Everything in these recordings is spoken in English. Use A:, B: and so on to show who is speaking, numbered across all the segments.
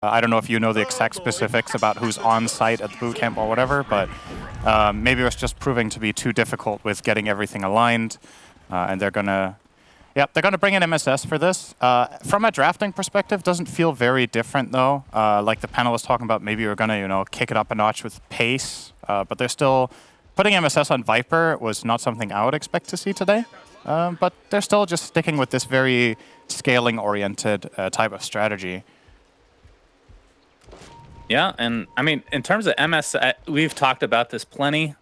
A: I don't know if you know the exact specifics about who's on site at the boot camp or whatever, but maybe it was just proving to be too difficult with getting everything aligned, and they're gonna bring in MSS for this. From a drafting perspective, doesn't feel very different though. Like the panel was talking about, maybe we're gonna kick it up a notch with pace, but they're still putting MSS on Viper was not something I would expect to see today. But they're still just sticking with this very scaling-oriented type of strategy.
B: Yeah, and I mean, in terms of MS, we've talked about this plenty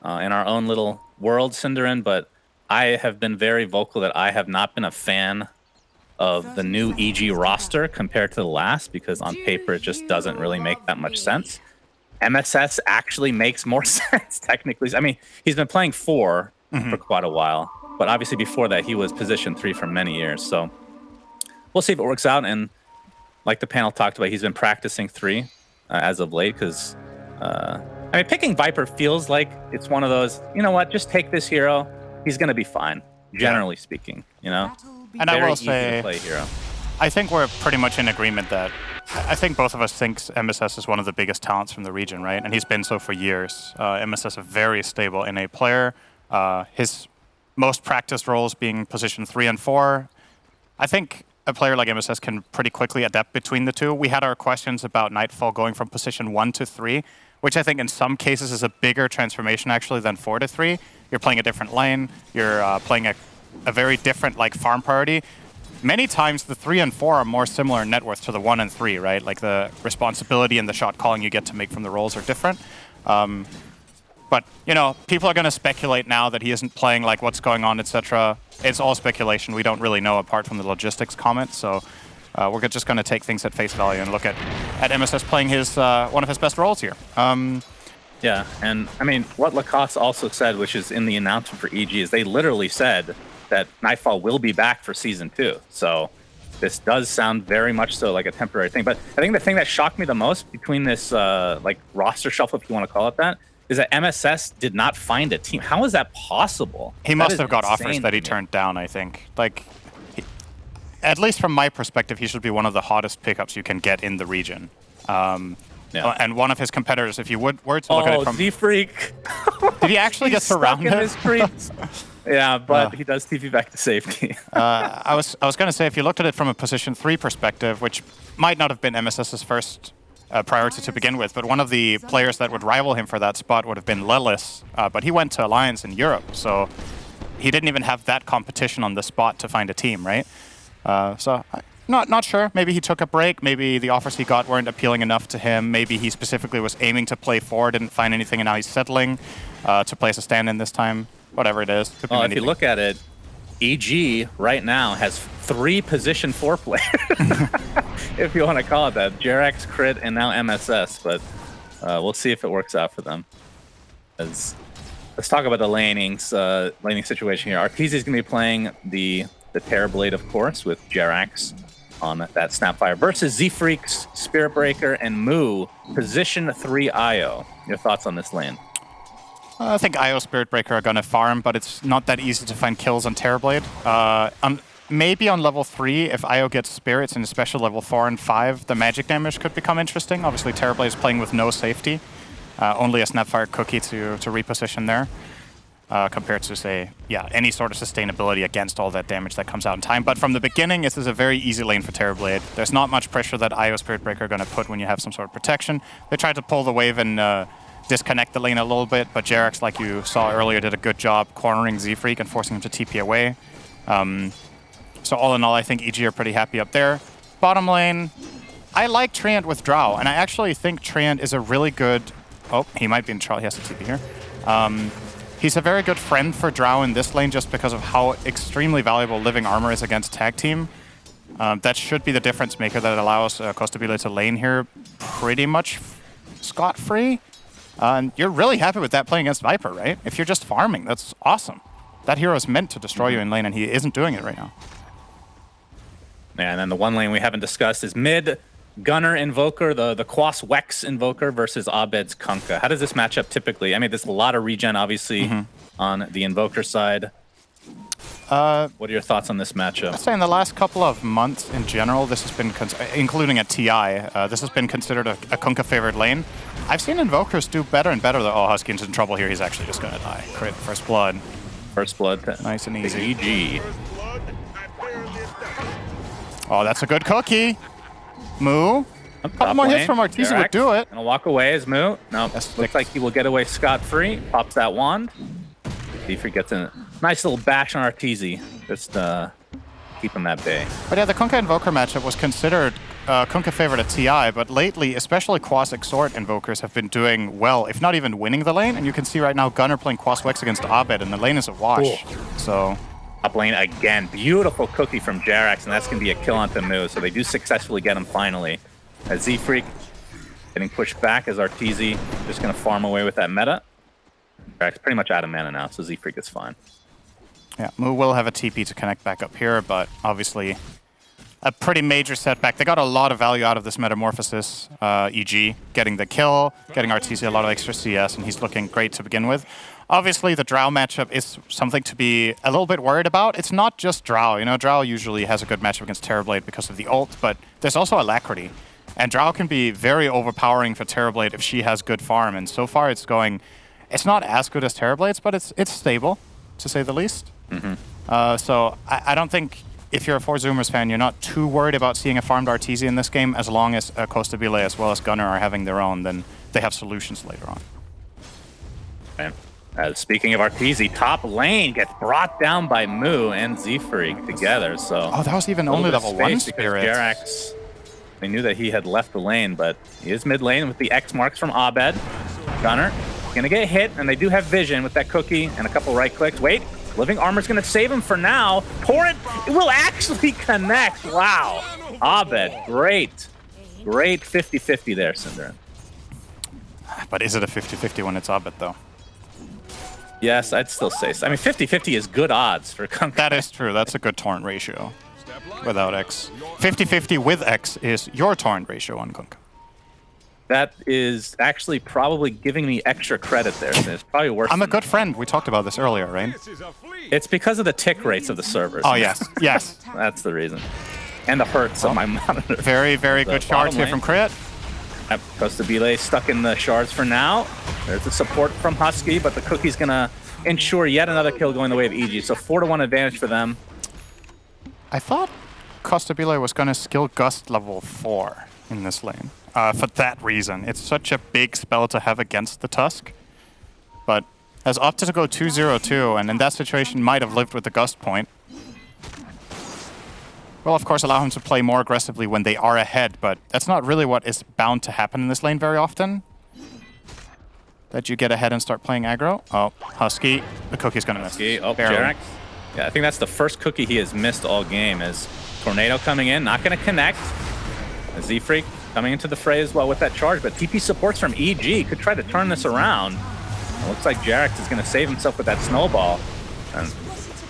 B: in our own little world, Cinderin, but I have been very vocal that I have not been a fan of the new EG roster compared to the last, because on paper it just doesn't really make that much sense. MSS actually makes more sense, technically. I mean, he's been playing 4 for quite a while, but obviously before that he was position 3 for many years, so we'll see if it works out. And like the panel talked about, he's been practicing 3 as of late, because I mean, picking Viper feels like it's one of those, you know what, just take this hero, he's going to be fine, generally speaking, And
A: I will say,
B: play hero.
A: I think we're pretty much in agreement that I think both of us think MSS is one of the biggest talents from the region, right? And he's been so for years. MSS a very stable NA player. His most practiced roles being position 3 and 4. I think a player like MSS can pretty quickly adapt between the two. We had our questions about Nightfall going from position 1 to 3, which I think in some cases is a bigger transformation actually than 4 to 3. You're playing a different lane. You're playing a very different farm priority. Many times the 3 and 4 are more similar in net worth to the 1 and 3, right? Like the responsibility and the shot calling you get to make from the roles are different. But, people are going to speculate now that he isn't playing what's going on, etc. It's all speculation. We don't really know apart from the logistics comment. So we're just going to take things at face value and look at MSS playing his one of his best roles here.
B: Yeah, and I mean, what Lacoste also said, which is in the announcement for EG, is they literally said that Nightfall will be back for Season 2. So this does sound very much so like a temporary thing. But I think the thing that shocked me the most between this roster shuffle, if you want to call it that, is that MSS did not find a team. How is that possible?
A: He must have got offers that he turned down, I think. At least from my perspective, he should be one of the hottest pickups you can get in the region.
B: Yeah.
A: And one of his competitors, if you were to look at it from...
B: Z-Freak!
A: Did he actually get surrounded?
B: Yeah, but he does TP back to safety.
A: I was going to say, if you looked at it from a position 3 perspective, which might not have been MSS's first priority to begin with, but one of the players that would rival him for that spot would have been Lelis, but he went to Alliance in Europe, so he didn't even have that competition on the spot to find a team, right? So not sure. Maybe he took a break. Maybe the offers he got weren't appealing enough to him. Maybe he specifically was aiming to play 4, didn't find anything, and now he's settling to play as a stand-in this time. Whatever it is.
B: Well, if you look at it, EG right now has 3 position 4 players, if you want to call it that. Jerax, Crit, and now MSS, but we'll see if it works out for them. Let's talk about the laning situation here. Arteezy is going to be playing the Terrorblade, of course, with Jerax on that Snapfire versus Z-Freaks, Spirit Breaker, and Moo, position 3 IO. Your thoughts on this lane?
A: I think IO Spirit Breaker are going to farm, but it's not that easy to find kills on Terrorblade. Maybe on level 3, if IO gets Spirits, and especially level 4 and 5, the magic damage could become interesting. Obviously, Terrorblade is playing with no safety. Only a Snapfire cookie to reposition there, compared to, say, any sort of sustainability against all that damage that comes out in time. But from the beginning, this is a very easy lane for Terrorblade. There's not much pressure that IO Spirit Breaker are going to put when you have some sort of protection. They tried to pull the wave and disconnect the lane a little bit, but Jerax, like you saw earlier, did a good job cornering Z-Freak and forcing him to TP away. So all in all, I think EG are pretty happy up there. Bottom lane, I like Treant with Drow, and I actually think Treant is a really good... Oh, he might be in trouble. He has to TP here. He's a very good friend for Drow in this lane just because of how extremely valuable Living Armor is against Tag Team. That should be the difference maker that allows Costabile to lane here pretty much scot-free. And you're really happy with that playing against Viper, right? If you're just farming, that's awesome. That hero is meant to destroy you in lane, and he isn't doing it right now.
B: Yeah, and then the one lane we haven't discussed is mid Gunner Invoker, the Quas Wex Invoker versus Abed's Kunkka. How does this match up typically? I mean, there's a lot of regen, obviously, on the Invoker side. What are your thoughts on this matchup?
A: I'd say in the last couple of months in general, this has been, including at TI, this has been considered a Kunkka favored lane. I've seen Invokers do better and better. Oh, Husky's in trouble here. He's actually just going to die. Crit, first blood.
B: First blood.
A: Nice and easy.
B: EG.
A: Oh, that's a good cookie. Moo. A couple more hits from Arteezy would do it.
B: Gonna walk away as Moo. No, looks like he will get away scot-free. Pops that wand. See if he gets a nice little bash on Arteezy. Just keep him at bay.
A: But yeah, the Kunkka Invoker matchup was considered Kunkka favored at TI, but lately, especially Quas Exort Invokers have been doing well, if not even winning the lane. And you can see right now Gunnar playing Quas Wex against Abed, and the lane is a wash.
B: Cool.
A: So
B: Top lane again. Beautiful cookie from Jerax, and that's going to be a kill onto Moo. So they do successfully get him finally. As Z-Freak getting pushed back as Arteezy just going to farm away with that meta. Jerax pretty much out of mana now, so Z-Freak is fine.
A: yeah, Moo will have a TP to connect back up here, but obviously a pretty major setback. They got a lot of value out of this Metamorphosis, EG, getting the kill, getting Arteezy a lot of extra CS, and he's looking great to begin with. Obviously, the Drow matchup is something to be a little bit worried about. It's not just Drow. You know, Drow usually has a good matchup against Terrorblade because of the ult, but there's also Alacrity. And Drow can be very overpowering for Terrorblade if she has good farm, and so far it's going... It's not as good as Terrorblade's, but it's stable, to say the least. So I don't think, if you're a Four Zoomers fan, you're not too worried about seeing a farmed Arteezy in this game, as long as Costa Bile as well as Gunnar are having their own, then they have solutions later on.
B: And speaking of Arteezy, top lane gets brought down by Moo and Z-Freak together, so...
A: Oh, that was even only level 1 Spirit.
B: Jerax, they knew that he had left the lane, but he is mid lane with the X marks from Abed. Gunnar gonna get hit, and they do have vision with that cookie and a couple right clicks. Wait, Living Armor's gonna save him for now. Torrent, it will actually connect. Wow. Abed, great. Great 50-50 there, Synderen.
A: But is it a 50-50 when it's Abed, though?
B: Yes, I'd still say so. I mean, 50-50 is good odds for Kunkka.
A: That is true. That's a good torrent ratio without X. 50-50 with X is your torrent ratio on Kunkka.
B: That is actually probably giving me extra credit there. So it's probably worse.
A: I'm a good friend. We talked about this earlier, right?
B: It's because of the tick rates of the servers.
A: Oh, yes. Yes.
B: That's the reason. And the hertz of my monitor.
A: Very, very good shards here from Crit.
B: Costa Bile stuck in the shards for now. There's the support from Husky, but the cookie's going to ensure yet another kill going the way of EG. So 4-1 advantage for them.
A: I thought Costa Bile was going to skill Gust level 4 in this lane. For that reason. It's such a big spell to have against the Tusk. But has opted to go 2-0-2, and in that situation might have lived with the Gust point. Will, of course, allow him to play more aggressively when they are ahead, but that's not really what is bound to happen in this lane very often. That you get ahead and start playing aggro. Oh, Husky. The cookie's going to miss.
B: Husky. Oh, Jerax. Yeah, I think that's the first cookie he has missed all game, is Tornado coming in, not going to connect. Z-Freak coming into the fray as well with that charge, but TP supports from EG could try to turn this around. It looks like Jerax is going to save himself with that snowball. And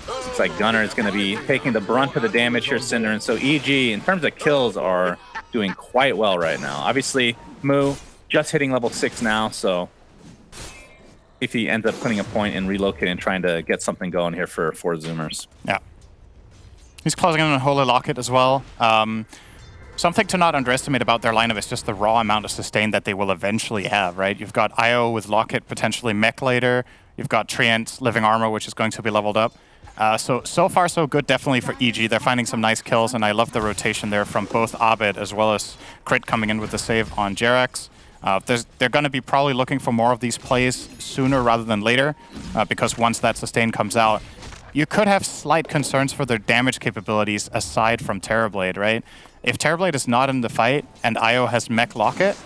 B: looks like Gunnar is going to be taking the brunt of the damage here, Cinder. And so EG, in terms of kills, are doing quite well right now. Obviously, Moo just hitting level 6 now, so if he ends up putting a point and relocating and trying to get something going here for Four Zoomers.
A: Yeah. He's closing in on Holy Locket as well. Something to not underestimate about their lineup is just the raw amount of sustain that they will eventually have, right? You've got IO with Locket, potentially mech later. You've got Treant, Living Armor, which is going to be leveled up. So far, so good, definitely for EG. They're finding some nice kills, and I love the rotation there from both Abed as well as Crit coming in with the save on Jerax. They're going to be probably looking for more of these plays sooner rather than later, because once that sustain comes out, you could have slight concerns for their damage capabilities aside from Terrorblade, right? If Terrorblade is not in the fight and IO has mech Locket,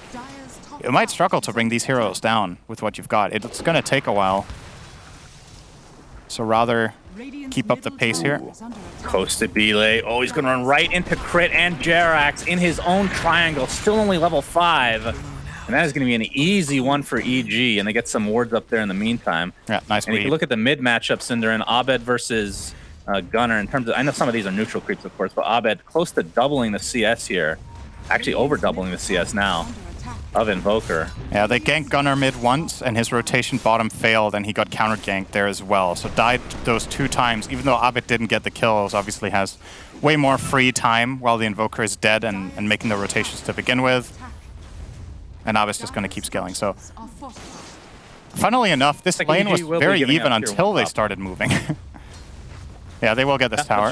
A: you might struggle to bring these heroes down with what you've got. It's going to take a while. So rather keep up the pace here.
B: Costa Bile. Oh, he's going to run right into Crit and Jerax in his own triangle. Still only level 5. And that is going to be an easy one for EG. And they get some wards up there in the meantime.
A: Yeah, nice.
B: And if you look at the mid matchup, Cinder, and Abed versus Gunnar, in terms of, I know some of these are neutral creeps, of course, but Abed close to doubling the CS here. Actually over doubling the CS now. of Invoker.
A: Yeah, they ganked Gunnar mid once, and his rotation bottom failed, and he got counter-ganked there as well. So died those 2 times, even though Abed didn't get the kills, obviously has way more free time while the Invoker is dead and making the rotations to begin with. And Abed's just going to keep scaling. So, funnily enough, this lane was very even until they started moving. Yeah, they will get this tower.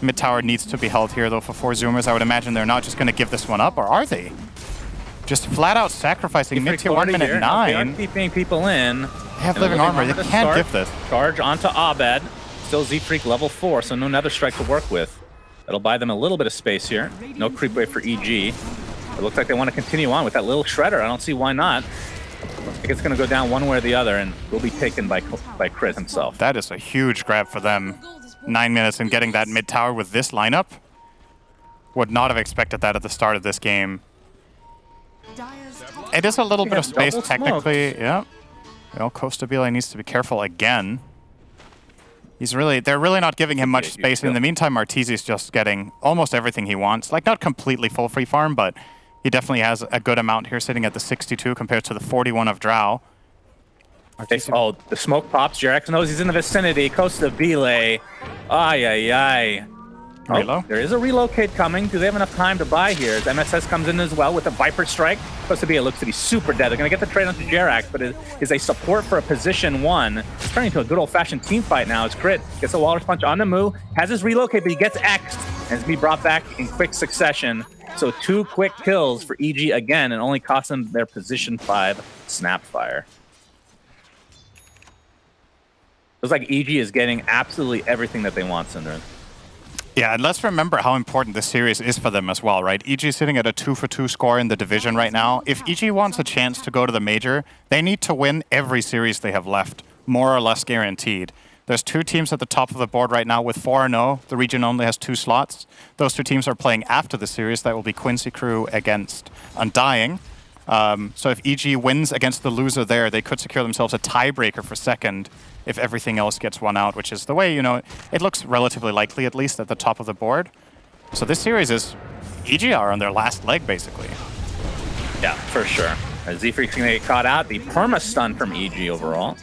A: Mid tower needs to be held here, though, for 4 Zoomers. I would imagine they're not just going to give this one up, or are they? Just flat out sacrificing mid tier 1 minute 9.
B: They are keeping people in.
A: They have living armor. They can't give this.
B: Charge onto Abed. Still Z-Freak level 4, so no Nether Strike to work with. That'll buy them a little bit of space here. No creep wave for EG. It looks like they want to continue on with that little shredder. I don't see why not. I think it's going to go down one way or the other, and will be taken by Crit himself.
A: That is a huge grab for them. 9 minutes and getting that mid tower with this lineup. Would not have expected that at the start of this game. It is a little bit of space technically. Yeah. Well, Costabile needs to be careful again. They're really not giving him much space. In the meantime, Arteezy is just getting almost everything he wants. Like, not completely full free farm, but he definitely has a good amount here, sitting at the 62 compared to the 41 of Drow.
B: Oh, the smoke pops. Jerax knows he's in the vicinity. Costabile. Ay, ay, ay. Oh, there is a relocate coming. Do they have enough time to buy here? As MSS comes in as well with a Viper Strike. Costabile looks to be super dead. They're going to get the trade onto Jerax, but it is a support for a position 1. It's turning into a good old-fashioned team fight now. It's Crit gets a Walrus Punch on the move, has his relocate, but he gets X'd and is be brought back in quick succession. So 2 quick kills for EG again, and only cost them their position 5 Snapfire. Looks like EG is getting absolutely everything that they want, Synderen.
A: Yeah, and let's remember how important this series is for them as well, right? EG is sitting at a 2-for-2 score in the division right now. If EG wants a chance to go to the major, they need to win every series they have left, more or less guaranteed. There's 2 teams at the top of the board right now with 4-0. The region only has 2 slots. Those 2 teams are playing after the series. That will be Quincy Crew against Undying. So if EG wins against the loser there, they could secure themselves a tiebreaker for second if everything else gets won out, which is the way, it looks relatively likely, at least at the top of the board. So this series is EG are on their last leg, basically.
B: Yeah, for sure. Z-Freak's going to get caught out. The perma-stun from EG overall.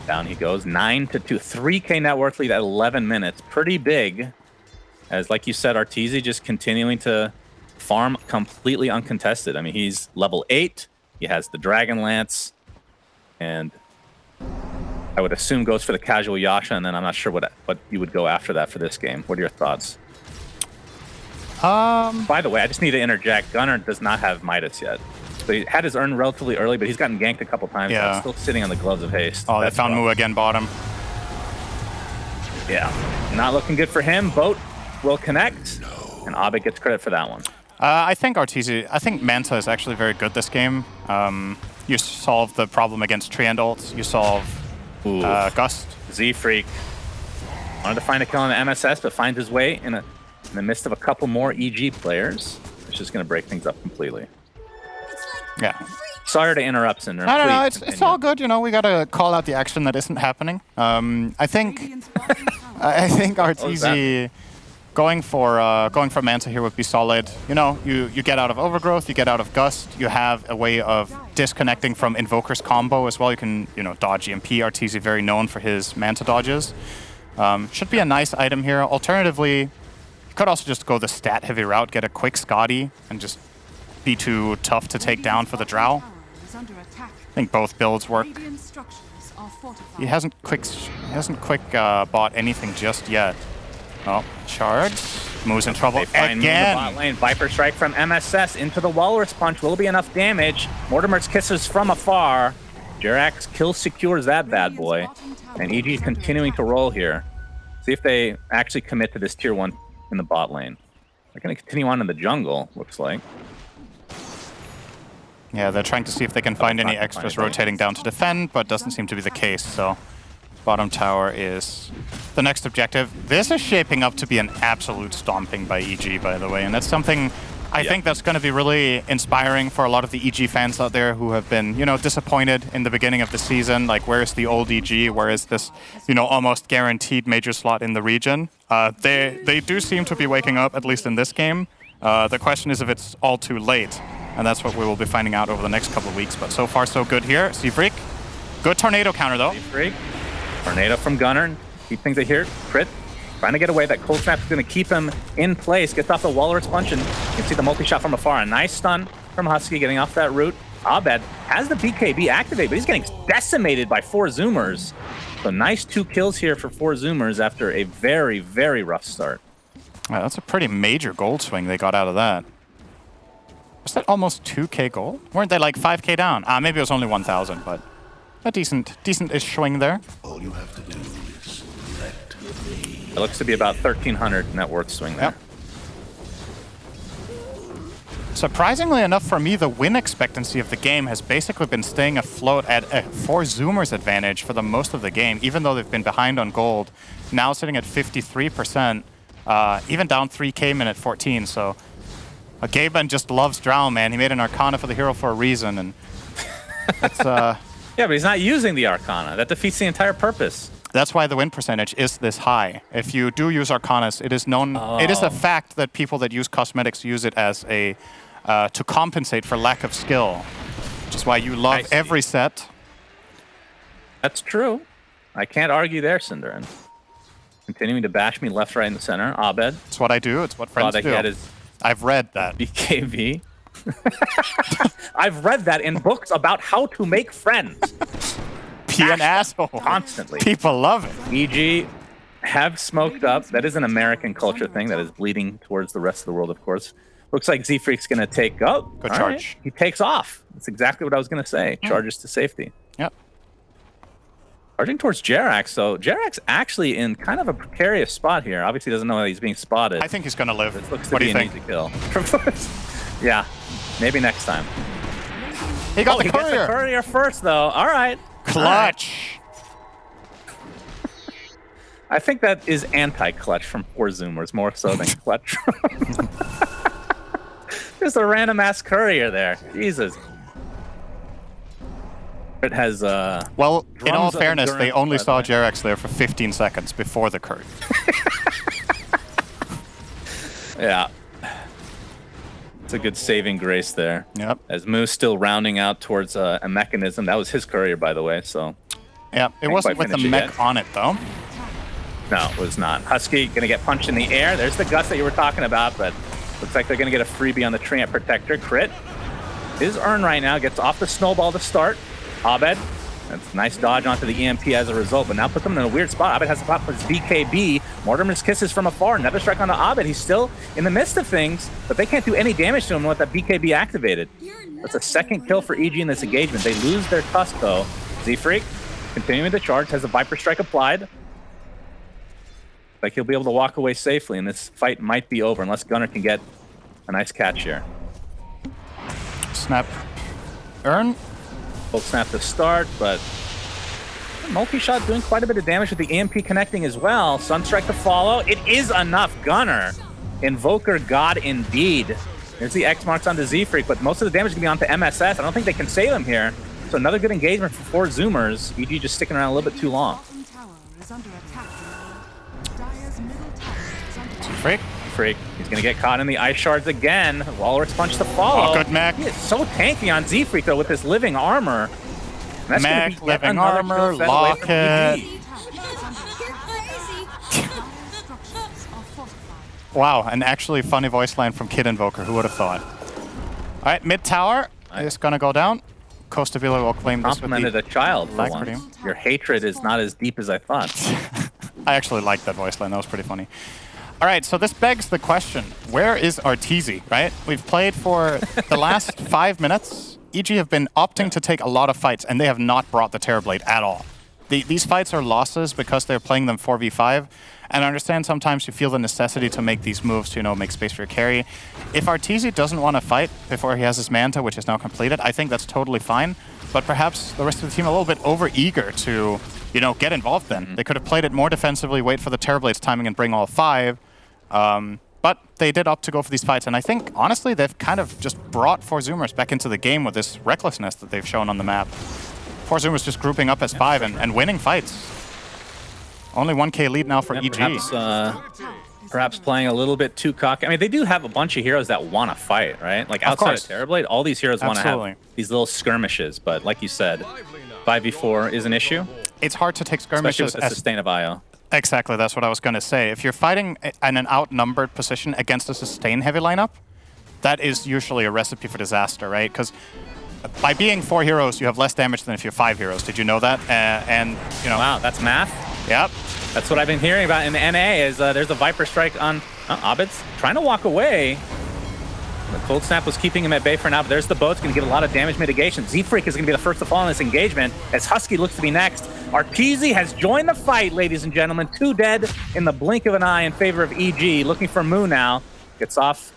B: Down he goes, 9-2. 3K net worth lead at 11 minutes. Pretty big. As, like you said, Arteezy just continuing to farm completely uncontested. I mean, he's level 8. He has the Dragon Lance. And I would assume goes for the casual Yasha, and then I'm not sure what you would go after that for this game. What are your thoughts? By the way, I just need to interject. Gunnar does not have Midas yet. So he had his urn relatively early, but he's gotten ganked a couple times. Yeah. So still sitting on the Gloves of Haste.
A: Oh, they found Mu again bottom.
B: Yeah. Not looking good for him. Boat will connect, and Abed gets credit for that one.
A: I think Manta is actually very good this game. You solve the problem against Tree and ults. You solve Gust.
B: Z-Freak wanted to find a kill on the MSS, but finds his way in the midst of a couple more EG players. It's just going to break things up completely.
A: Yeah.
B: Sorry to interrupt, Synderen.
A: No, it's all good. We got to call out the action that isn't happening. I think Arteezy going for Manta here would be solid. You get out of Overgrowth, you get out of Gust. You have a way of disconnecting from Invoker's combo as well. You can dodge EMP. Arteezy very known for his Manta dodges. Should be a nice item here. Alternatively, you could also just go the stat heavy route, get a quick Scotty, and just be too tough to take down for the Drow. I think both builds work. He hasn't quick bought anything just yet. Oh, charge. Moves in trouble again.
B: The bot lane. Viper Strike from MSS into the Walrus Punch. Will be enough damage. Mortimer's Kisses from afar. Jerax kill secures that bad boy. And EG continuing to roll here. See if they actually commit to this tier 1 in the bot lane. They're going to continue on in the jungle, looks like.
A: Yeah, they're trying to see if they can find any extras rotating down to defend, but doesn't seem to be the case, so bottom tower is the next objective. This is shaping up to be an absolute stomping by EG, by the way, and that's something I think that's going to be really inspiring for a lot of the EG fans out there who have been, disappointed in the beginning of the season. Like, where is the old EG? Where is this, almost guaranteed major slot in the region? They do seem to be waking up, at least in this game. The question is if it's all too late. And that's what we will be finding out over the next couple of weeks. But so far, so good here. Z-Freak. Good tornado counter, though.
B: Z-Freak. Tornado from Gunnar. Keep things here. Crit. Trying to get away. That cold snap is going to keep him in place. Gets off the Walrus punch, and you can see the multi-shot from afar. A nice stun from Husky getting off that route. Abed has the BKB activated, but he's getting decimated by 4 Zoomers. So nice 2 kills here for 4 Zoomers after a very, very rough start.
A: Wow, that's a pretty major gold swing they got out of that. Was that almost 2k gold? Weren't they like 5k down? Maybe it was only 1,000, but a decent-ish swing there.
C: All you have to do is let me.
B: It looks to be about 1,300 net worth swing there.
A: Yep. Surprisingly enough for me, the win expectancy of the game has basically been staying afloat at a 4 Zoomers advantage for the most of the game, even though they've been behind on gold. Now sitting at 53%, even down 3k minute 14, so Gaben just loves Drow, man. He made an Arcana for the hero for a reason, and it's
B: yeah, but he's not using the Arcana. That defeats the entire purpose.
A: That's why the win percentage is this high. If you do use Arcanas, it is known. It is a fact that people that use cosmetics use it as a to compensate for lack of skill, which is why you love every set.
B: That's true. I can't argue there, Cinderin. Continuing to bash me left, right, and the center. Abed.
A: It's what I do. It's what friends do. I've read that.
B: BKB. I've read that in books about how to make friends.
A: Be an asshole.
B: Constantly.
A: People love it.
B: EG have smoked up. That is an American culture thing that is bleeding towards the rest of the world, of course. Looks like Z-Freak's going to take... Oh,
A: good charge.
B: Right. He takes off. That's exactly what I was going to say. Charges to safety.
A: Yep.
B: Charging towards Jerax, so Jerax actually in kind of a precarious spot here. Obviously doesn't know that he's being spotted.
A: I think he's going to live.
B: It looks to
A: what do
B: be
A: you
B: an
A: think?
B: easy kill. Yeah, maybe next time.
A: He got the
B: he
A: courier.
B: gets the courier first, though. All right.
A: Clutch.
B: I think that is anti-clutch from 4 Zoomers, more so than clutch. Just a random-ass courier there. Jesus. It has,
A: well, in all fairness, they only saw Jerax there for 15 seconds before the courier.
B: Yeah. It's a good saving grace there.
A: Yep.
B: As Moose still rounding out towards a mechanism. That was his courier, by the way, so...
A: Yeah, it wasn't with the mech on it, though.
B: No, it was not. Husky going to get punched in the air. There's the gust that you were talking about, but looks like they're going to get a freebie on the Treant Protector. Crit is earned right now. Gets off the snowball to start. Abed, that's a nice dodge onto the EMP as a result, but now puts him in a weird spot. Abed has to pop his BKB. Mortimer's kisses from afar. Another strike onto Abed. He's still in the midst of things, but they can't do any damage to him with that BKB activated. That's a second kill for EG in this engagement. They lose their tusk, though. Z-Freak continuing to charge, has a Viper Strike applied. Like he'll be able to walk away safely, and this fight might be over unless Gunnar can get a nice catch here.
A: Snap. Earn.
B: Full snap to start, but multi-shot doing quite a bit of damage with the EMP connecting as well. Sunstrike to follow. It is enough. Gunnar. Invoker God indeed. There's the X marks onto Z-Freak, but most of the damage is going to be onto MSS. I don't think they can save him here. So another good engagement for 4 Zoomers. EG just sticking around a little bit too long.
A: Freak.
B: He's going to get caught in the ice shards again. Walrus punch to follow.
A: Oh, good mech.
B: He is so tanky on Z-Freak, though, with this living armor. That's
A: mech, living armor, locket. Wow, an actually funny voice line from Kid Invoker. Who would have thought? All right, mid tower is going to go down. Costa Villa will claim this with
B: Complimented
A: the
B: a child for once. Your hatred is not as deep as I thought.
A: I actually liked that voice line. That was pretty funny. All right, so this begs the question, where is Arteezy, right? We've played for the last 5 minutes. EG have been opting to take a lot of fights, and they have not brought the Terrorblade at all. These fights are losses because they're playing them 4v5, and I understand sometimes you feel the necessity to make these moves to, make space for your carry. If Arteezy doesn't want to fight before he has his Manta, which is now completed, I think that's totally fine, but perhaps the rest of the team a little bit over-eager to, get involved then. They could have played it more defensively, wait for the Terrorblade's timing, and bring all 5. But they did opt to go for these fights, and I think, honestly, they've kind of just brought 4 Zoomers back into the game with this recklessness that they've shown on the map. 4 Zoomers just grouping up as 5 and winning fights. Only 1k lead now for EG.
B: perhaps playing a little bit too cocky. I mean, they do have a bunch of heroes that want to fight, right? Like outside of Terrorblade, all these heroes want to have these little skirmishes. But like you said, 5v4 is an issue.
A: It's hard to take skirmishes
B: especially with the sustain of IO.
A: Exactly, that's what I was going to say. If you're fighting in an outnumbered position against a sustain-heavy lineup, that is usually a recipe for disaster, right? Because by being 4 heroes, you have less damage than if you're 5 heroes. Did you know that? And you know.
B: Wow, that's math.
A: Yep.
B: That's what I've been hearing about in the NA. Is there's a Viper strike on Abed's trying to walk away. The cold snap was keeping him at bay for now, but there's the boat's going to get a lot of damage mitigation. Z-Freak is going to be the first to fall in this engagement as Husky looks to be next. Arteezy has joined the fight, ladies and gentlemen. 2 dead in the blink of an eye in favor of EG. Looking for Moo now. Gets off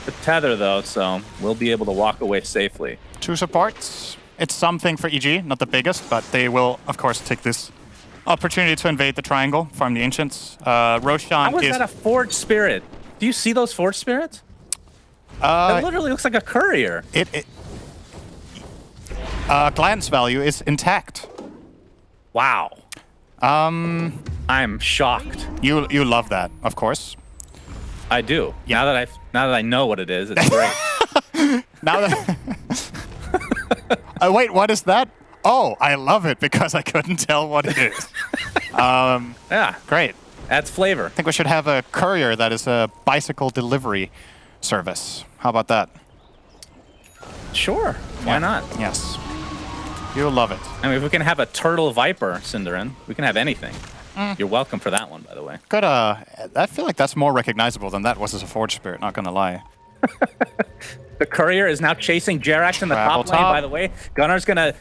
B: the tether, though, so we'll be able to walk away safely.
A: 2 supports. It's something for EG, not the biggest, but they will, of course, take this opportunity to invade the triangle, farm the Ancients. Roshan
B: How is that a Forged Spirit? Do you see those Forged Spirits? That literally looks like a courier.
A: Glance value is intact.
B: Wow. I'm shocked.
A: You love that, of course.
B: I do. Yeah. Now that I know what it is, it's great.
A: Now that wait, what is that? Oh, I love it because I couldn't tell what it is.
B: Yeah,
A: great.
B: Adds flavor.
A: I think we should have a courier that is a bicycle delivery service. How about that?
B: Sure. Why not?
A: Yes. You'll love it.
B: I mean, if we can have a turtle viper, Cinderin, we can have anything. You're welcome for that one, by the way.
A: Good. I feel like that's more recognizable than that was as a Forged Spirit, not gonna lie.
B: The courier is now chasing Jerax in the top lane, by the way. Gunnar's gonna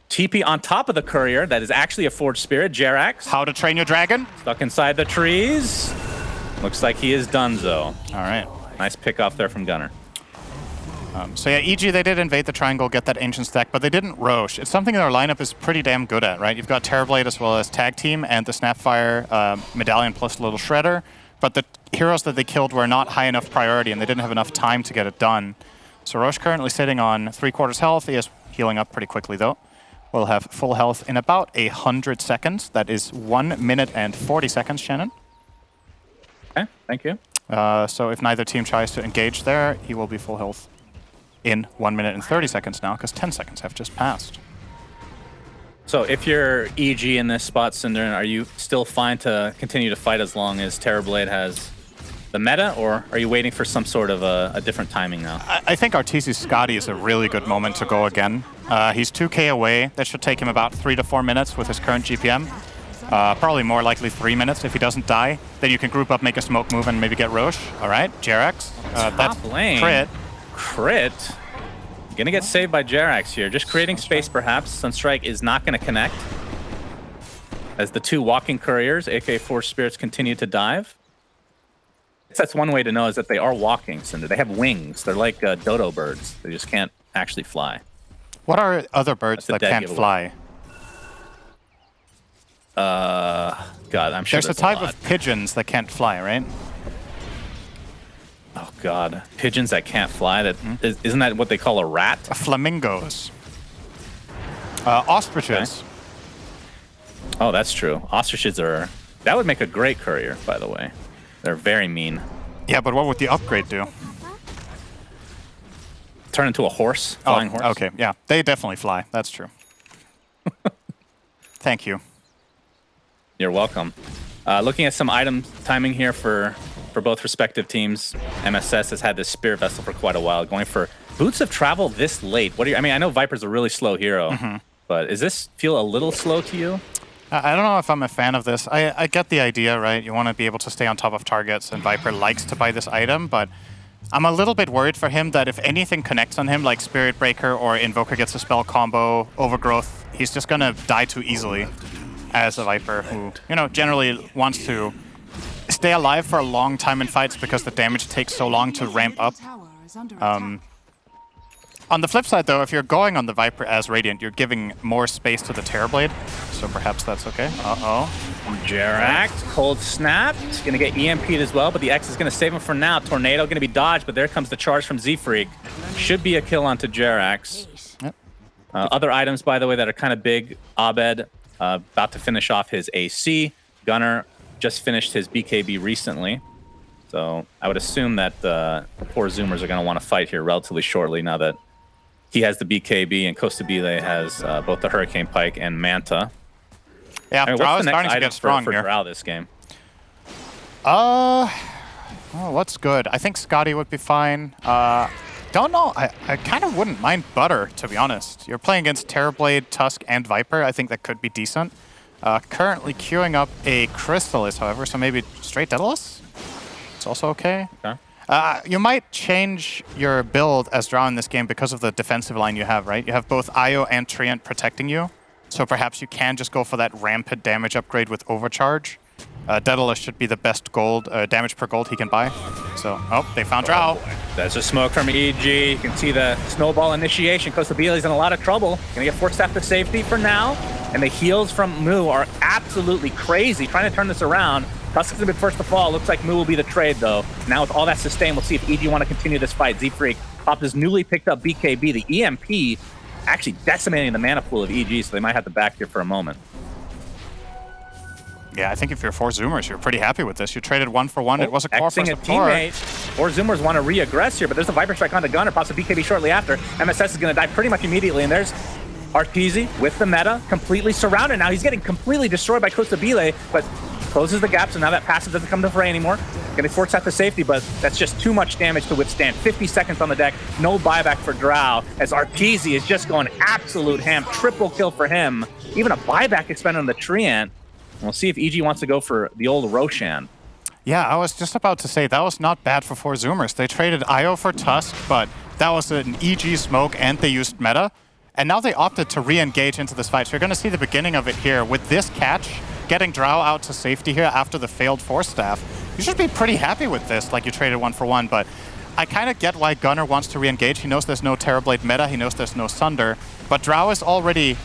B: TP on top of the courier. That is actually a Forged Spirit. Jerax.
A: How to Train Your Dragon?
B: Stuck inside the trees. Looks like he is donezo.
A: All right.
B: Nice pick off there from Gunnar.
A: So yeah, EG, they did invade the triangle, get that Ancient stack, but they didn't Roche. It's something their lineup is pretty damn good at, right? You've got Terrorblade as well as Tag Team and the Snapfire Medallion plus Little Shredder, but the heroes that they killed were not high enough priority and they didn't have enough time to get it done. So Roche currently sitting on 3/4 health. He is healing up pretty quickly though. We'll have full health in about 100 seconds. That is 1 minute and 40 seconds, Shannon.
B: Okay, thank you.
A: So if neither team tries to engage there, he will be full health in 1 minute and 30 seconds now, because 10 seconds have just passed.
B: So if you're EG in this spot, Cinderin, are you still fine to continue to fight as long as Terrorblade has the meta, or are you waiting for some sort of a different timing now?
A: I think Arteezy's Scotty is a really good moment to go again. He's 2k away. That should take him about 3 to 4 minutes with his current GPM. Probably more likely 3 minutes if he doesn't die. Then you can group up, make a smoke move, and maybe get Roche. All right, Jerax. That's
B: lane. Crit. Gonna get saved by Jerax here. Just creating space, perhaps. Sunstrike is not gonna connect. As the 2 walking couriers, aka Forged Spirits, continue to dive. That's one way to know is that they are walking, Cinder. They have wings. They're like dodo birds. They just can't actually fly.
A: What are other birds that can't fly?
B: God, I'm sure
A: there's a type of pigeons that can't fly, right?
B: Oh God, pigeons that can't fly. Isn't that what they call a rat?
A: Flamingos. Ostriches.
B: Okay. Oh, that's true. Ostriches are. That would make a great courier, by the way. They're very mean.
A: Yeah, but what would the upgrade do?
B: Turn into a horse, flying horse.
A: Okay, yeah, they definitely fly. That's true. Thank you.
B: You're welcome. Looking at some item timing here for both respective teams. MSS has had this Spirit Vessel for quite a while, going for Boots of Travel this late. What do you? I mean, I know Viper's a really slow hero, but does this feel a little slow to you?
A: I don't know if I'm a fan of this. I get the idea, right? You want to be able to stay on top of targets, and Viper likes to buy this item, but I'm a little bit worried for him that if anything connects on him, like Spirit Breaker or Invoker gets a spell combo, Overgrowth, he's just going to die too easily as a Viper who, you know, generally wants to stay alive for a long time in fights because the damage takes so long to ramp up. On the flip side, though, if you're going on the Viper as Radiant, you're giving more space to the Terrorblade, so perhaps that's okay. Uh-oh.
B: Jerax, cold snap. He's going to get EMP'd as well, but the X is going to save him for now. Tornado going to be dodged, but there comes the charge from Z-Freak. Should be a kill onto Jerax.
A: Yep.
B: Other items, by the way, that are kind of big. Abed about to finish off his AC. Gunnar just finished his BKB recently. So I would assume that the poor Zoomers are going to want to fight here relatively shortly now that he has the BKB and Costabile has both the Hurricane Pike and Manta.
A: Yeah,
B: I mean,
A: Drow
B: what's
A: is
B: the
A: starting
B: next
A: to get
B: item
A: strong
B: for
A: here.
B: Drow this game?
A: Oh, what's good? I think Scotty would be fine. Don't know. I kind of wouldn't mind Butter, to be honest. You're playing against Terrorblade, Tusk, and Viper. I think that could be decent. Currently queuing up a Crystallis, however, so maybe straight Daedalus? It's also okay.
B: Okay.
A: You might change your build as Drow in this game because of the defensive line you have, right? You have both Io and Treant protecting you, so perhaps you can just go for that rampant damage upgrade with Overcharge. Daedalus should be the best gold damage per gold he can buy. So, oh, they found Drow.
B: There's a smoke from EG. You can see the snowball initiation. Costabile's in a lot of trouble. Gonna get forced after safety for now. And the heals from Moo are absolutely crazy, trying to turn this around. Tusk is a bit first to fall. Looks like Moo will be the trade, though. Now with all that sustain, we'll see if EG want to continue this fight. Z-Freak popped his newly picked up BKB. The EMP actually decimating the mana pool of EG, so they might have to back here for a moment.
A: Yeah, I think if you're 4 Zoomers, you're pretty happy with this. You traded 1 for 1. It was a core
B: Xing
A: first
B: a
A: of 4.
B: teammate. 4 Zoomers want to re-aggress here, but there's a Viper Strike on the gunner. Pops a BKB shortly after. MSS is going to die pretty much immediately, and there's Arteezy with the meta, completely surrounded now. He's getting completely destroyed by Costabile, but closes the gap, so now that passive doesn't come to fray anymore. Getting forced out to safety, but that's just too much damage to withstand. 50 seconds on the deck, no buyback for Drow, as Arteezy is just going absolute ham. Triple kill for him. Even a buyback expended on the Treant. We'll see if EG wants to go for the old Roshan.
A: Yeah, I was just about to say, that was not bad for 4 Zoomers. They traded Io for Tusk, but that was an EG smoke, and they used meta. And now they opted to re-engage into this fight. So you're going to see the beginning of it here. With this catch, getting Drow out to safety here after the failed Force Staff, you should be pretty happy with this, like you traded 1 for 1. But I kind of get why Gunnar wants to re-engage. He knows there's no Terrorblade meta. He knows there's no Sunder. But Drow is already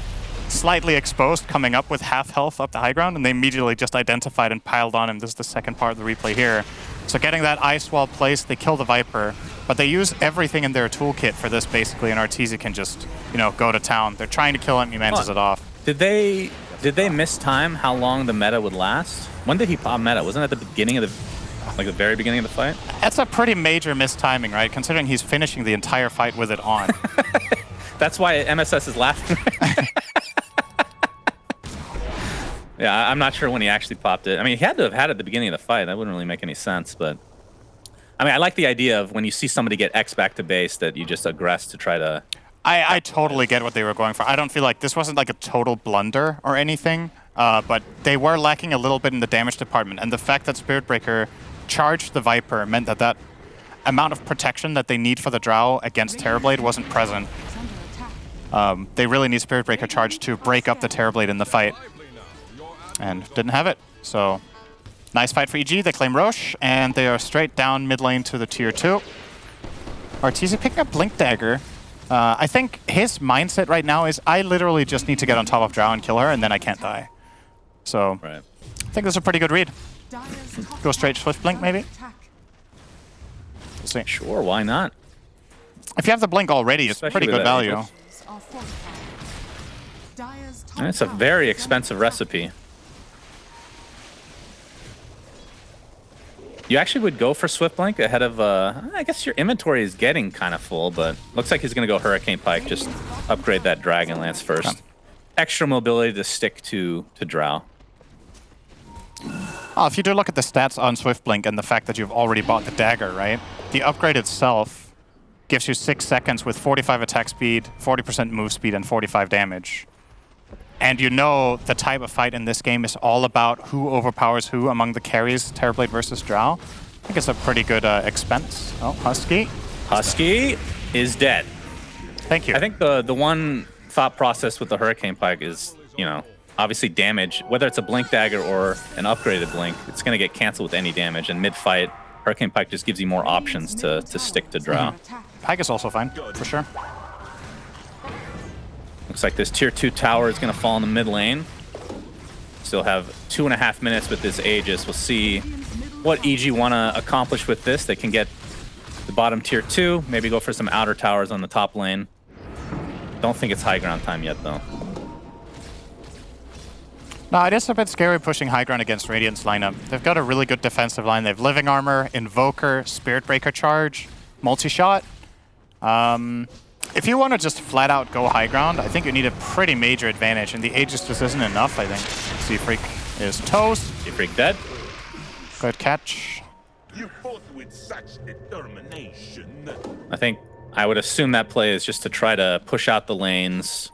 A: slightly exposed, coming up with half health up the high ground, and they immediately just identified and piled on him. This is the second part of the replay here. So getting that ice wall placed, they kill the Viper, but they use everything in their toolkit for this basically, and Arteezy can just, you know, go to town. They're trying to kill him, he manses it off.
B: Did they mistime how long the meta would last? When did he pop meta? Wasn't it at the beginning of the, like the very beginning of the fight?
A: That's a pretty major mistiming, right? Considering he's finishing the entire fight with it on.
B: That's why MSS is laughing. Yeah, I'm not sure when he actually popped it. I mean, he had to have had it at the beginning of the fight. That wouldn't really make any sense, but I mean, I like the idea of when you see somebody get X back to base that you just aggress to try to...
A: I totally get what they were going for. I don't feel like this wasn't like a total blunder or anything, but they were lacking a little bit in the damage department, and the fact that Spirit Breaker charged the Viper meant that that amount of protection that they need for the Drow against Terrorblade wasn't present. They really need Spirit Breaker charge to break up the Terrorblade in the fight. And didn't have it. So nice fight for EG. They claim Roche, and they are straight down mid lane to the tier 2. Arteezy picking up Blink Dagger. I think his mindset right now is, I literally just need to get on top of Drow and kill her, and then I can't die. So I think this is a pretty good read. Go straight Swift Blink, maybe? We'll see.
B: Sure, why not?
A: If you have the Blink already, it's pretty good value.
B: And it's a very expensive recipe. You actually would go for Swift Blink ahead of, I guess your inventory is getting kind of full, but looks like he's going to go Hurricane Pike, just upgrade that Dragon Lance first. Okay. Extra mobility to stick to Drow.
A: Oh, if you do look at the stats on Swift Blink and the fact that you've already bought the dagger, right? The upgrade itself gives you 6 seconds with 45 attack speed, 40% move speed, and 45 damage. And you know the type of fight in this game is all about who overpowers who among the carries, Terrorblade versus Drow. I think it's a pretty good expense. Oh, Husky.
B: Husky is dead.
A: Thank you.
B: I think the one thought process with the Hurricane Pike is, you know, obviously damage, whether it's a Blink Dagger or an upgraded Blink, it's going to get canceled with any damage. And mid-fight, Hurricane Pike just gives you more options to stick to Drow.
A: Pike is also fine, for sure.
B: Looks like this tier 2 tower is going to fall in the mid lane. Still have 2.5 minutes with this Aegis. We'll see what EG want to accomplish with this. They can get the bottom tier 2, maybe go for some outer towers on the top lane. Don't think it's high ground time yet, though.
A: No, it is a bit scary pushing high ground against Radiant's lineup. They've got a really good defensive line. They have Living Armor, Invoker, Spirit Breaker Charge, Multi-Shot. If you want to just flat out go high ground, I think you need a pretty major advantage, and the Aegis just isn't enough, I think. Seafreak is toast.
B: Seafreak dead.
A: Good catch.
C: You fought with such determination.
B: I think I would assume that play is just to try to push out the lanes,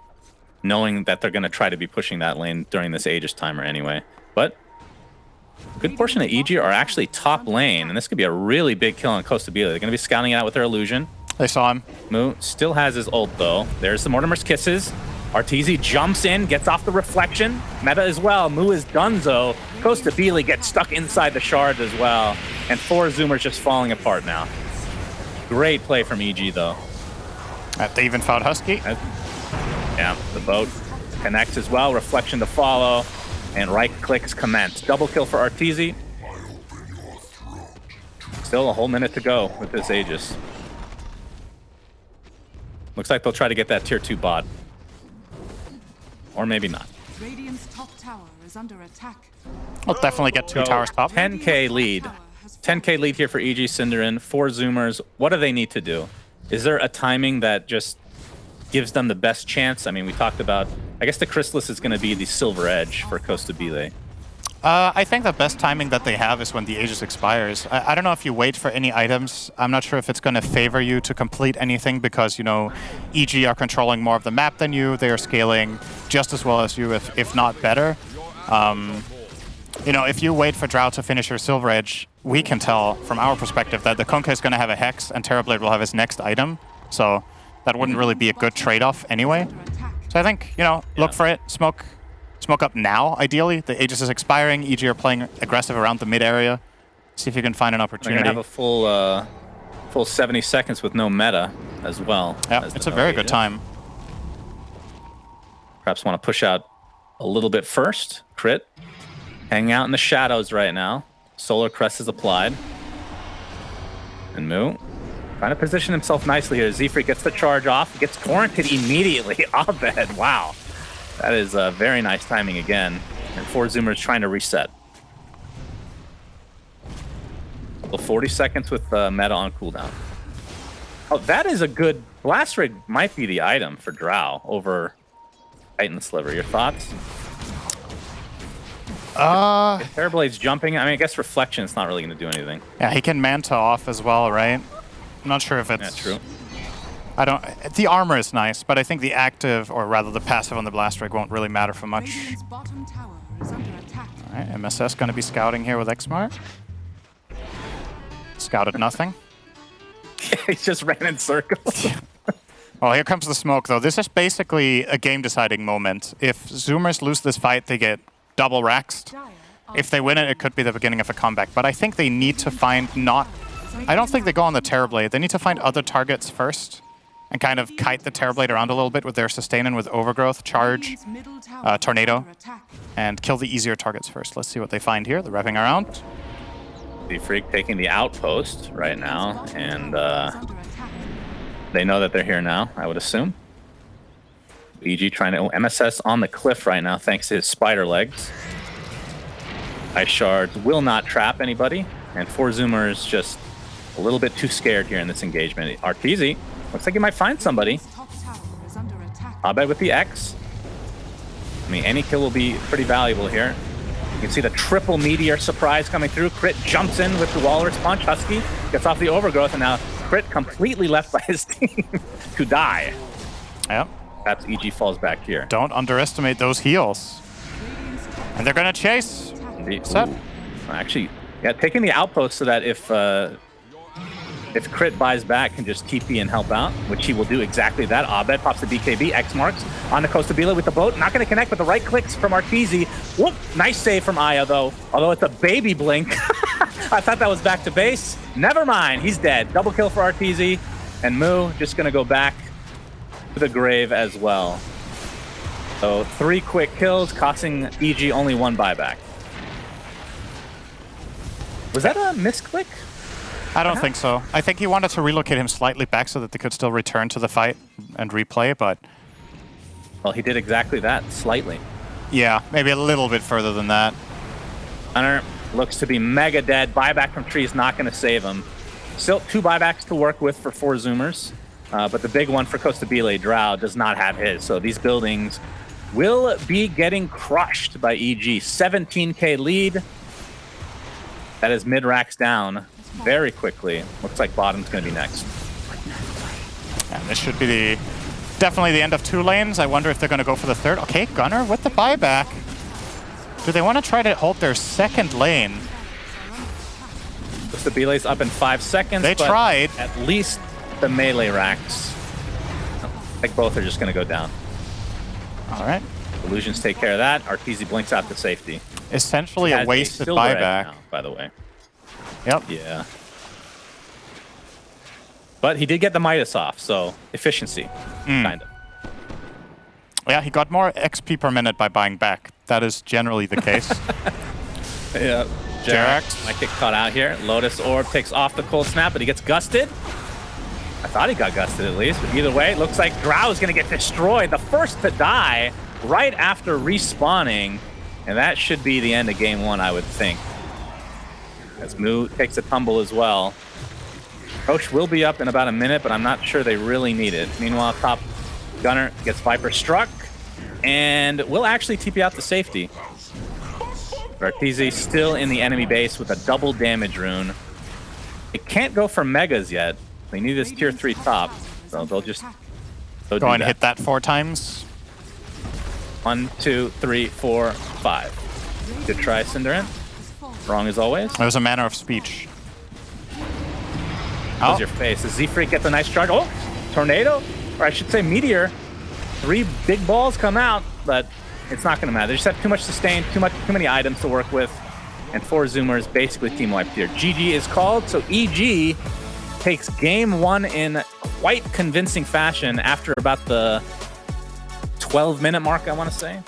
B: knowing that they're going to try to be pushing that lane during this Aegis timer anyway. But a good portion of EG are actually top lane, and this could be a really big kill on Costa Bela. They're going to be scouting it out with their illusion.
A: They saw him.
B: Mu still has his ult, though. There's the Mortimer's Kisses. Arteezy jumps in, gets off the reflection. Meta as well. Mu is donezo. Costa Bela gets stuck inside the shard as well. And 4 Zoomers just falling apart now. Great play from EG, though.
A: They even found Husky.
B: Yeah, the boat connects as well. Reflection to follow. And right clicks commence. Double kill for Arteezy. Still a whole minute to go with this Aegis. Looks like they'll try to get that tier 2 bot. Or maybe not.
D: Radiant's top tower is under attack.
A: We'll definitely get 2 towers top.
B: 10k lead. 10k lead here for EG Synderen. 4 Zoomers. What do they need to do? Is there a timing that just gives them the best chance? I mean, we talked about, I guess the Chrysalis is going to be the silver edge for Costa Bela.
A: I think the best timing that they have is when the Aegis expires. I don't know if you wait for any items. I'm not sure if it's going to favor you to complete anything because, you know, EG are controlling more of the map than you. They are scaling just as well as you, if not better. You know, if you wait for Drow to finish your Silver Edge, we can tell from our perspective that the Kunkka is going to have a Hex and Terrorblade will have his next item. So that wouldn't really be a good trade-off anyway. So I think, you know, look for it, smoke up now, ideally. The Aegis is expiring. EG are playing aggressive around the mid area. See if you can find an opportunity.
B: They're going to have a full 70 seconds with no meta as well.
A: Yeah, it's a very good time.
B: Perhaps want to push out a little bit first. Crit. Hanging out in the shadows right now. Solar Crest is applied. And Mu trying to position himself nicely here. Zefreak gets the charge off. Gets torrented immediately. Abed, wow. That is very nice timing again. And 4 Zoomers trying to reset. Well, 40 seconds with meta on cooldown. Oh, that is a good... Blast Rig might be the item for Drow over Titan Sliver. Your thoughts? If Terrorblade's jumping, I mean, I guess Reflection is not really going to do anything.
A: Yeah, he can Manta off as well, right? I'm not sure if it's...
B: Yeah, true.
A: I don't... The armor is nice, but I think the active, or rather the passive on the Blast Rig won't really matter for much.
D: Radiant's bottom tower is under attack.
A: Alright, MSS going to be scouting here with Xmart. Scouted nothing.
B: He just ran in circles.
A: Well, here comes the smoke, though. This is basically a game-deciding moment. If Zoomers lose this fight, they get double raxed. If they win it, it could be the beginning of a comeback. But I think they need to find not... I don't think they go on the Terrorblade. They need to find other targets first and kind of kite the Terrorblade around a little bit with their sustain and with Overgrowth, Charge, Tornado, and kill the easier targets first. Let's see what they find here. They're wrapping around.
B: The Freak taking the outpost right now, and they know that they're here now, I would assume. EG trying to... MSS on the cliff right now, thanks to his spider legs. Ice Shards will not trap anybody, and 4 Zoomers just a little bit too scared here in this engagement. Arteezy looks like he might find somebody. Abed with the X. I mean, any kill will be pretty valuable here. You can see the triple meteor surprise coming through. Crit jumps in with the Walrus Punch. Husky gets off the Overgrowth, and now Crit completely left by his team to die.
A: Yep.
B: Perhaps EG falls back here.
A: Don't underestimate those heals. And they're going to chase. Set.
B: Actually, yeah, taking the outpost so that if Crit buys back, can just TP and help out, which he will do exactly that. Abed pops the BKB, X marks on the Costa Bela with the boat. Not going to connect, but the right clicks from Arteezy. Whoop! Nice save from Aya, though. Although it's a baby blink. I thought that was back to base. Never mind, he's dead. Double kill for Arteezy. And Mu just going to go back to the grave as well. So 3 quick kills, costing EG only 1 buyback. Was that a misclick?
A: I don't think so. I think he wanted to relocate him slightly back so that they could still return to the fight and replay, but...
B: Well, he did exactly that, slightly.
A: Yeah, maybe a little bit further than that.
B: Gunnar looks to be mega dead. Buyback from Tree is not going to save him. Still 2 buybacks to work with for 4 Zoomers. But the big one for Costabile, Drow, does not have his. So these buildings will be getting crushed by EG. 17k lead. That is mid-racks down very quickly. Looks like bottom's going to be next.
A: And this should be definitely the end of 2 lanes. I wonder if they're going to go for the 3rd. Okay, Gunnar with the buyback. Do they want to try to hold their 2nd lane?
B: Costabile's up in 5 seconds.
A: They
B: but
A: tried.
B: At least the melee racks, I think both are just going to go down.
A: All right.
B: Illusions take care of that. Arteezy blinks out to safety.
A: Essentially a
B: Has
A: wasted
B: silver egg
A: buyback.
B: now, by the way.
A: Yep.
B: Yeah. But he did get the Midas off, so efficiency, kind of.
A: Yeah, he got more XP per minute by buying back. That is generally the case.
B: Yeah.
A: Jerax
B: might get caught out here. Lotus Orb takes off the cold snap, but he gets gusted. I thought he got gusted at least, but either way, it looks like Drow is going to get destroyed. The first to die right after respawning, and that should be the end of game 1, I would think. As Moo takes a tumble as well. Roche will be up in about a minute, but I'm not sure they really need it. Meanwhile, top Gunnar gets Viper struck, and will actually TP out to safety. Arteezy still in the enemy base with a double damage rune. It can't go for megas yet. They need this tier 3 top, so they'll just
A: go and hit that 4 times.
B: 1, 2, 3, 4, 5. Good try, Cinderin. Wrong as always.
A: It was a manner of speech.
B: How's your face? Does Z-Freak get the nice charge? Oh, tornado? Or I should say meteor. 3 big balls come out, but it's not going to matter. They just have too much sustain, too many items to work with, and 4 Zoomers basically team wiped here. GG is called, so EG takes game 1 in quite convincing fashion after about the 12-minute mark, I want to say.